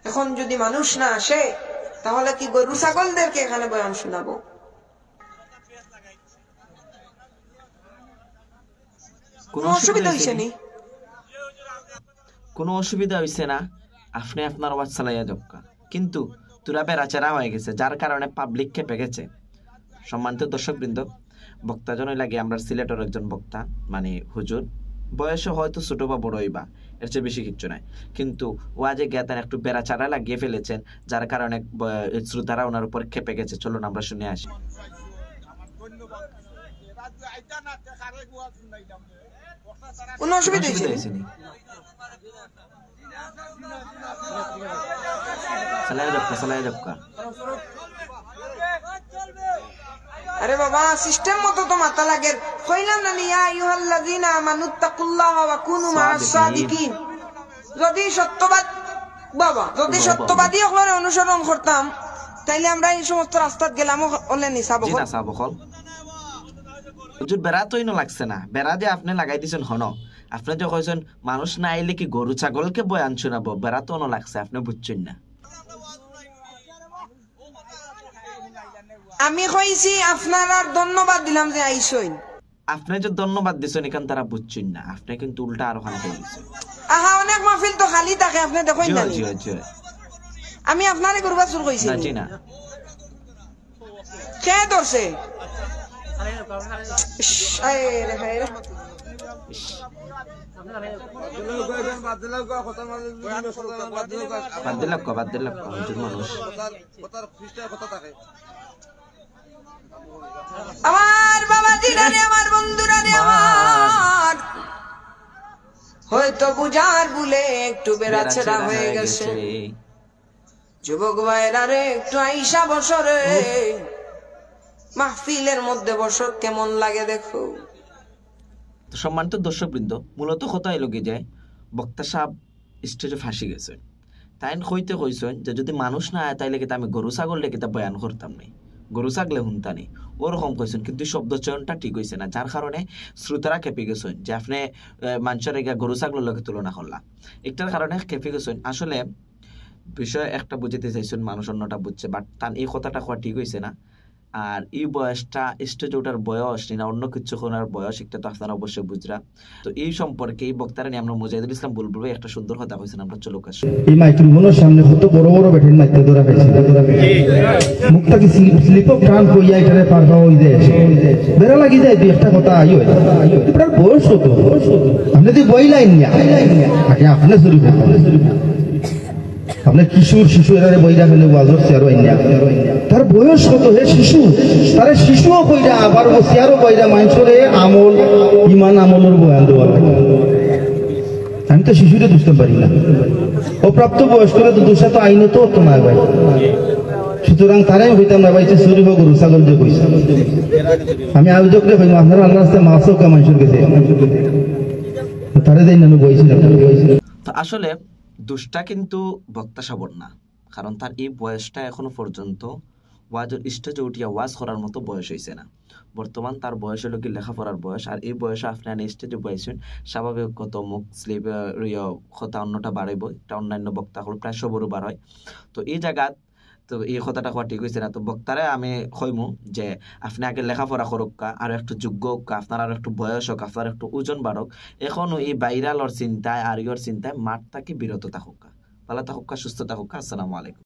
এখন যদি মানুষ না আসে তাহলে কি গরু ছাগলদেরকে এখানে বয়ান শোনাবো? কোনো অসুবিধা হইছে নি? কোনো অসুবিধা হইছে না, আপনি আপনার আওয়াজ চালাইয়া যাক্কা। কিন্তু তুরা বেড়াচেরা হয়ে গেছে, যার কারণে পাবলিক খেপে গেছে। সম্মানিত দর্শকবৃন্দ, বক্তাজন লাগে আমরা সিলেটের একজন বক্তা, মানে হুজুর, বয়সে হয়তো ছোট বা বড় হইবা, এর চেয়ে বেশি কিচ্ছু নাই। কিন্তু ওয়াজে জ্ঞাতান একটু বেড়াচারা লাগিয়ে ফেলেছেন, যার কারণে শ্রোতারা ওনার উপর খেপে গেছে। চলুন আমরা শুনে আসি। কোনো অসুবিধা হইছে নি? চালাইয়া যাক্কা। আরে বাবা, সিস্টেম মতো তো মাথা লাগে। কইলাম না ইয়া আইয়ুহাল্লাযিনা আমানুত্তাকুল্লাহা ওয়া কুনু মা'আস সাদিকিন। যদি সত্যবাদী হলে অনুসরণ করতাম, তাইলে আমরা এই সমস্ত রাস্তাত গেলাম হলে নি সাবকল। হুজুর বেড়া তো ইনো লাগছে না, বেড়া যে আপনি লাগাই দিছেন হন। আপনি যে কইছেন মানুষ না আইলে কি গরু ছাগলকে বয়ান শোনাবো, বেড়া তো অনো লাগছে, আপনি বুঝছেন না। আমি কইছি আপনারা ধন্যবাদ দিলাম যে আইছইন। আপনি যে ধন্যবাদ দিছেন এখান তারা বুঝছেন না, আপনি কিন্তু উল্টা আরো খান হয়ে গেছেন। আহা, অনেক মাহফিল তো খালি থাকে, আপনি দেখেন না? জি জি। আমি আপনারে করবা শুরু কইছি না জি না। কে ধরছে? আরে হায়রে, বাদ দিলাম হুজুর মানুষ। আমার বাবাজিরা রে, আমার বন্ধুরা রে, আমার হয়তো বুঝার ভুলে একটু বেড়াছেড়া হয়ে গেছে। যুবক ভাইরা রে, একটু আইসা বসরে মাহফিলের মধ্যে বসর, কেমন লাগে দেখো। তো সম্মানিত দর্শকবৃন্দ, মূলত কথা এলো কি যে বক্তা সাহেব স্টেজে ফাঁসি গেছে। তাই কইতে কইছেন যে যদি মানুষ না আয় তাইলে কিন্তু আমি গরু ছাগল ডেকে বয়ান করতাম নাই, গরু ছাগলে হুনতানি, ওরকম কইছেন। কিন্তু শব্দ চয়নটা ঠিক হয়েছে না, যার কারণে শ্রোতারা খেপে গেছেন যে আপনি মানুষের গরু ছাগলের লোকে তুলনা করলাম। একটার কারণে খেপে গেছেন। আসলে বিষয় একটা বুঝতে চাইছেন, মানুষ অন্যটা বুঝছে, বাট তার এই কথাটা কোয়া ঠিক হয়েছে না। আর এই বয়সটা স্টেজে ওঠার বয়স না অন্য কিছু করার বয়স, একটা তো আপনারা অবশ্যই বুঝরা। তো এই সম্পর্কে এই বক্তারা নিয়ে আমরা মুজাহিদুল ইসলাম বুলবুল ভাই একটা সুন্দর কথা কইছেন, আমরা চলো কাজ। এই মাইক্রোফোনের সামনে কত বড় বড় ব্যাটারি মাইক্রো ধরা খাইছে, মুখটা কি স্লিপ অফ টান কইয়া এখানে পার হওয়া হই যায়, বেরা লাগি যায় দুই একটা কথা আইও। আপনার বয়স কত? আপনি তো বই লাইন না, আগে আপনি শুরু করুন। আপনার শিশু এরারে বইরা ফেলে বাজার চেয়ারও আইনা, তার বয়স কত? হে শিশু, তারে শিশুও কইরা আবার চেয়ারও কইরা মানুষরে আমল ইমান আমলের বয়ান দেওয়া। আমি তো শিশুরে বুঝতে পারি না, অপ্রাপ্ত বয়স্করা তো দোষা তো আইনে তো অত না ভাই। সুতরাং তারাই হইতাম না ভাই যে চুরি হোক গরু ছাগল যে কইছে। আমি আয়োজকরে হইম আপনারা আল্লাহ রাস্তায় মাছও কা মানুষের কাছে তারে দেই না বইছিলাম। আসলে দুষ্টা কিন্তু বক্তা সাবর না, কারণ তার এই বয়সটা এখনো পর্যন্ত ওয়াজের স্টেজে উঠিয়া ওয়াজ করার মতো বয়স হয়েছে না। বর্তমান তার বয়স হলো কি লেখাপড়ার বয়স, আর এই বয়সে আপনি স্টেজে বয়সেন স্বাভাবিক কত মুখ স্লিপ কথা অন্যটা বাড়াইব, এটা অন্যান্য বক্তা হল প্রায় সবরও বার হয়। তো এই জায়গা তো এই কথাটা হওয়া ঠিক হয়েছে না। তো বক্তারে আমি কইমু যে আপনি আগে লেখাপড়া করুক, আর একটু যোগ্য হোক, আপনার আর একটু বয়স হোক, আপনার একটু ওজন বাড়ুক। এখনো এই বাইরালর চিন্তায় আর ইয়র চিন্তায় মাঠ থাকি বিরত থাকুক। ভালো থাকুক, সুস্থ থাকুক। আসসালামু আলাইকুম।